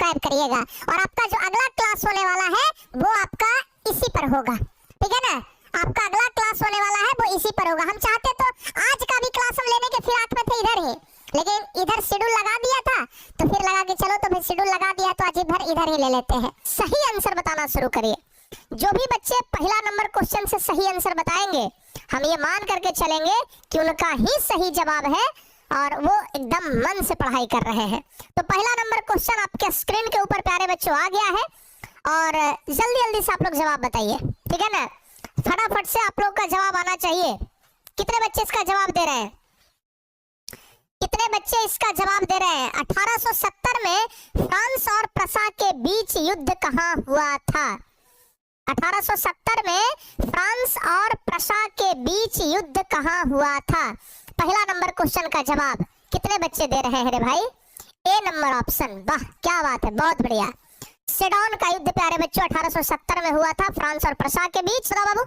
Subscribe करिएगा। और आपका जो अगला क्लास होने वाला है वो आपका इसी पर होगा, ठीक है ना। आपका अगला क्लास होने वाला है वो इसी पर होगा। हम चाहते तो आज का भी क्लास हम लेने के फिराक में थे इधर ही, लेकिन इधर शेड्यूल लगा दिया था तो फिर लगा के चलो, तो फिर शेड्यूल लगा दिया तो आज इधर ही ले लेते हैं। सही आंसर बताना शुरू करिए। जो भी बच्चे पहला नंबर क्वेश्चन से सही आंसर बताएंगे हम ये मान करके चलेंगे कि उनका ही सही जवाब है और वो एकदम मन से पढ़ाई कर रहे हैं। तो पहला नंबर क्वेश्चन आपके स्क्रीन के ऊपर प्यारे बच्चों आ गया है और जल्दी जल्दी से आप लोग जवाब बताइए, ठीक है ना। फटाफट से आप लोग का जवाब आना चाहिए। कितने बच्चे इसका जवाब दे रहे हैं? कितने बच्चे इसका जवाब दे रहे हैं? 1870 में फ्रांस और प्रसा के बीच युद्ध कहां हुआ था? 1870 में फ्रांस और प्रसा के बीच युद्ध कहां हुआ था? पहला नंबर क्वेश्चन का जवाब कितने बच्चे दे रहे हैं रे भाई? ए नंबर ऑप्शन। वाह क्या बात है, बहुत बढ़िया। सेडोन का युद्ध प्यारे बच्चों 1870 में हुआ था फ्रांस और प्रसा के बीच। सुनो बाबू,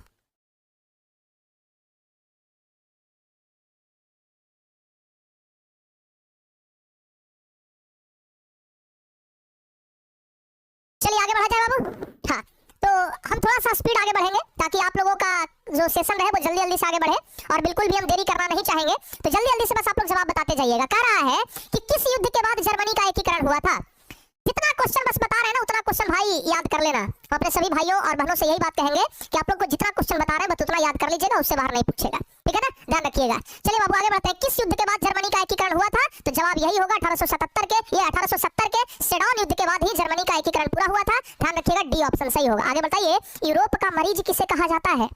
चलिए आगे बढ़ा जाए बाबू। हाँ, तो हम थोड़ा सा स्पीड आगे बढ़ेंगे ताकि आप लोगों का जो सेशन रहे वो जल्दी जल्दी से आगे बढ़े और बिल्कुल भी हम देरी करना नहीं चाहेंगे। तो जल्दी जल्दी से बस आप लोग जवाब बताते जाइएगा। कह रहा है कि किस युद्ध के बाद जर्मनी का एकीकरण हुआ था? जितना क्वेश्चन बस बता रहे हैं ना उतना क्वेश्चन भाई याद कर लेना। हम अपने सभी भाइयों और बहनों से यही बात कहेंगे कि आप लोग को जितना क्वेश्चन बता रहे हैं बस उतना याद कर लीजिएगा, उससे बाहर नहीं पूछेगा, ठीक है ना, ध्यान रखिएगा। चलिए बाबू आगे बढ़ते हैं। किस युद्ध के बाद जर्मनी का एकीकरण हुआ था? तो जवाब यही होगा 1877 के। ये 1870 के सेडोन युद्ध के बाद ही जर्मनी का एकीकरण पूरा हुआ था। ध्यान रखिएगा, डी ऑप्शन सही होगा। आगे बताइए, यूरोप का मरीज किसे कहा जाता है?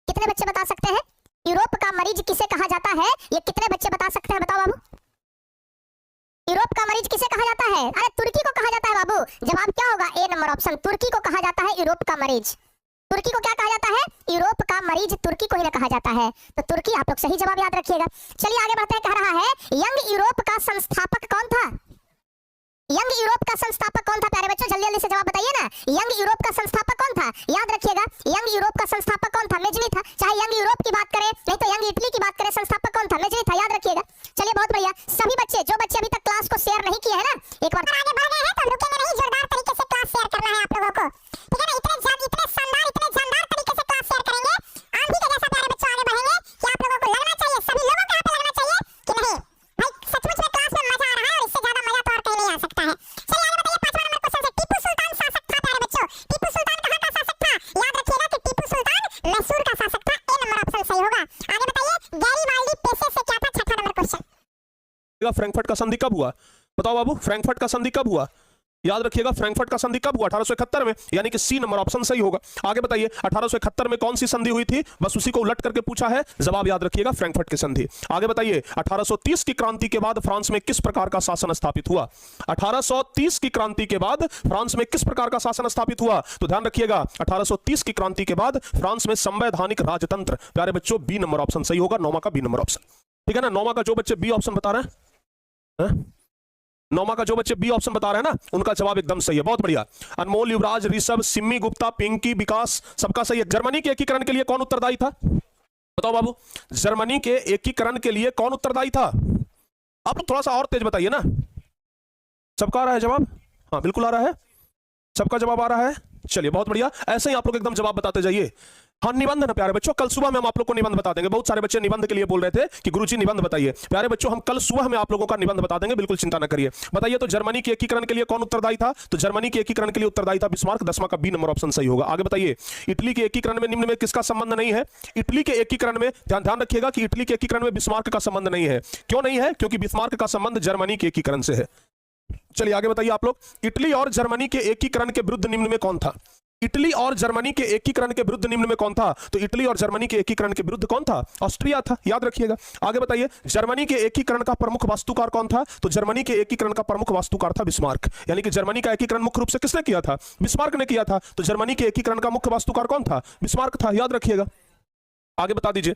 कितने बच्चे बता सकते हैं यूरोप का मरीज किसे कहा जाता है? ये कितने बच्चे बता सकते हैं? बताओ बाबू, यूरोप का मरीज किसे कहा जाता है? अरे तुर्की को कहा जाता है बाबू। जवाब क्या होगा? ए नंबर ऑप्शन, तुर्की को कहा जाता है यूरोप का मरीज। तुर्की को क्या कहा जाता है? यूरोप का मरीज तुर्की को ही कहा जाता है। तो तुर्की, आप लोग सही जवाब याद रखिएगा। चलिए आगे बढ़ते हैं। कह रहा है यंग यूरोप का संस्थापक कौन था? यंग यूरोप का संस्थापक कौन था प्यारे बच्चों? जल्दी जल्दी से जवाब बताइए ना। यंग यूरोप का संस्थापक कौन था? याद रखिएगा, यंग यूरोप का संस्थापक कौन था? मेजनी था। चाहे यंग यूरोप की बात करें नहीं तो यंग इटली की बात करें, संस्थापक कौन था? मेजनी था, याद रखिएगा। चलिए बहुत बढ़िया। सभी बच्चे, जो बच्चे अभी तक क्लास को शेयर नहीं किए हैं ना, एक बार आगे बढ़ गए हैं तो रुकेंगे नहीं, जोरदार तरीके से क्लास शेयर करना है आप लोगों को, ठीक है ना। इतने शानदार तरीके से क्लास शेयर करेंगे, आंधी के जैसा प्यारे बच्चों आगे बढ़ेंगे कि आप लोगों को लगना चाहिए, सभी लोगों को यहाँ पे लगना चाहिए कि नहीं भाई सचमुच में क्लास में मजा आ रहा है और इससे ज्यादा मजा तो और कहीं नहीं आ सकता है। चलिए आगे बताइए। 5वां नंबर क्वेश्चन से टीपू सुल्तान शासक था प्यारे बच्चों। टीपू सुल्तान कहाँ का शासक था? याद रखिएगा कि टीपू सुल्तान मैसूर का शासक था। ए नंबर ऑप्शन सही होगा। आगे बताइए, गैरीबाल्डी पेशे से क्या था? 6वां नंबर क्वेश्चन। फ्रैंकफर्ट का संधि कब हुआ? बताओ बाबू, फ्रैंकफर्ट का संधि कब हुआ? याद रखिएगा, फ्रैंकफर्ट का संधि कब हुआ? 1871 में, यानी कि सी नंबर ऑप्शन सही होगा। आगे बताइए, 1871 में कौन सी संधि हुई थी? बस उसी को उलट करके पूछा है, जवाब याद रखिएगा, फ्रैंकफर्ट की संधि। आगे बताइए, 1830 की क्रांति के बाद फ्रांस में किस प्रकार का शासन स्थापित हुआ? 1830 की क्रांति के बाद फ्रांस में किस प्रकार का शासन स्थापित हुआ? तो ध्यान रखिएगा, 1830 की क्रांति के बाद फ्रांस में संवैधानिक राजतंत्र। प्यारे बच्चों, बी नंबर ऑप्शन सही होगा। 9वां का बी नंबर ऑप्शन, ठीक है ना। 9वां का जो बच्चे बी ऑप्शन बता रहे हैं, 9वां का जो बच्चे बी ऑप्शन बता रहे हैं ना, उनका जवाब एकदम सही है, बहुत बढ़िया। अनमोल, युवराज, ऋषभ, सिम्मी, गुप्ता, पिंकी, विकास, सबका सही है। जर्मनी के एकीकरण के लिए कौन उत्तरदायी था? बताओ बाबू, जर्मनी के एकीकरण के लिए कौन उत्तरदायी था? आप थोड़ा सा और तेज बताइए ना। सबका आ रहा है जवाब? हाँ बिल्कुल आ रहा है, सबका जवाब आ रहा है। चलिए बहुत बढ़िया, ऐसे ही आप लोग एकदम जवाब बताते जाइए। हाँ, निबंध ना प्यारे बच्चों, कल सुबह में हम आप लोग को निबंध बता देंगे। बहुत सारे बच्चे निबंध के लिए बोल रहे थे कि गुरुजी निबंध बताइए। प्यारे बच्चों, हम कल सुबह में आप लोगों का निबंध बता देंगे, बिल्कुल चिंता न करिए। बताइए तो जर्मनी के एकीकरण के लिए कौन उत्तरदायी था? तो जर्मनी के एकीकरण के लिए उत्तरदायी था बिस्मार्क। 10वां का बी नंबर ऑप्शन सही होगा। आगे बताइए, इटली के एकीकरण में निम्न में किसका संबंध नहीं है? इटली के एकीकरण में ध्यान रखिएगा कि इटली के एकीकरण में बिस्मार्क का संबंध नहीं है। क्यों नहीं है? क्योंकि बिस्मार्क का संबंध जर्मनी के एकीकरण से है। चलिए आगे बताइए आप लोग, इटली और जर्मनी के एकीकरण के विरुद्ध निम्न में कौन था? इटली और जर्मनी के एकीकरण के विरुद्ध निम्न में कौन था? तो इटली और जर्मनी के एकीकरण के विरुद्ध कौन था? ऑस्ट्रिया था, याद रखिएगा। आगे बताइए, जर्मनी के एकीकरण का प्रमुख वास्तुकार कौन था? तो जर्मनी के एकीकरण का प्रमुख वास्तुकार था बिस्मार्क। यानी कि जर्मनी का एकीकरण मुख्य रूप से किसने किया था? बिस्मार्क ने किया था। तो जर्मनी के एकीकरण का मुख्य वास्तुकार कौन था? बिस्मार्क था, याद रखिएगा। आगे बता दीजिए,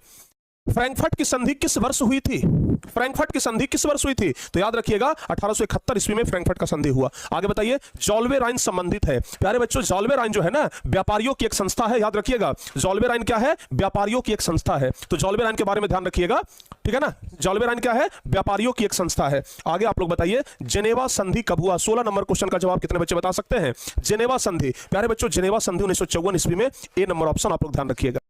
फ्रैंकफर्ट की संधि किस वर्ष हुई थी? फ्रैंकफर्ट की संधि किस वर्ष हुई थी? तो याद रखिएगा 1871 ईस्वी में फ्रैंकफर्ट का संधि हुआ। आगे बताइए, जॉल्वे राइन संबंधित है। प्यारे बच्चों, जॉल्वे राइन जो है ना, व्यापारियों की एक संस्था है, याद रखिएगा। जॉल्वे राइन क्या है? व्यापारियों की एक संस्था है। तो जॉल्वे राइन के बारे में ध्यान रखिएगा, ठीक ठीक है ना। जॉल्वेराइन क्या है? व्यापारियों की एक संस्था है। आगे आप लोग बताइए, जेनेवा संधि कब हुआ? 16 नंबर क्वेश्चन का जवाब कितने बच्चे बता सकते हैं? जेनेवा संधि, प्यारे बच्चों, जेनेवा संधि 1954 ईस्वी में। ए नंबर ऑप्शन आप लोग ध्यान रखिएगा।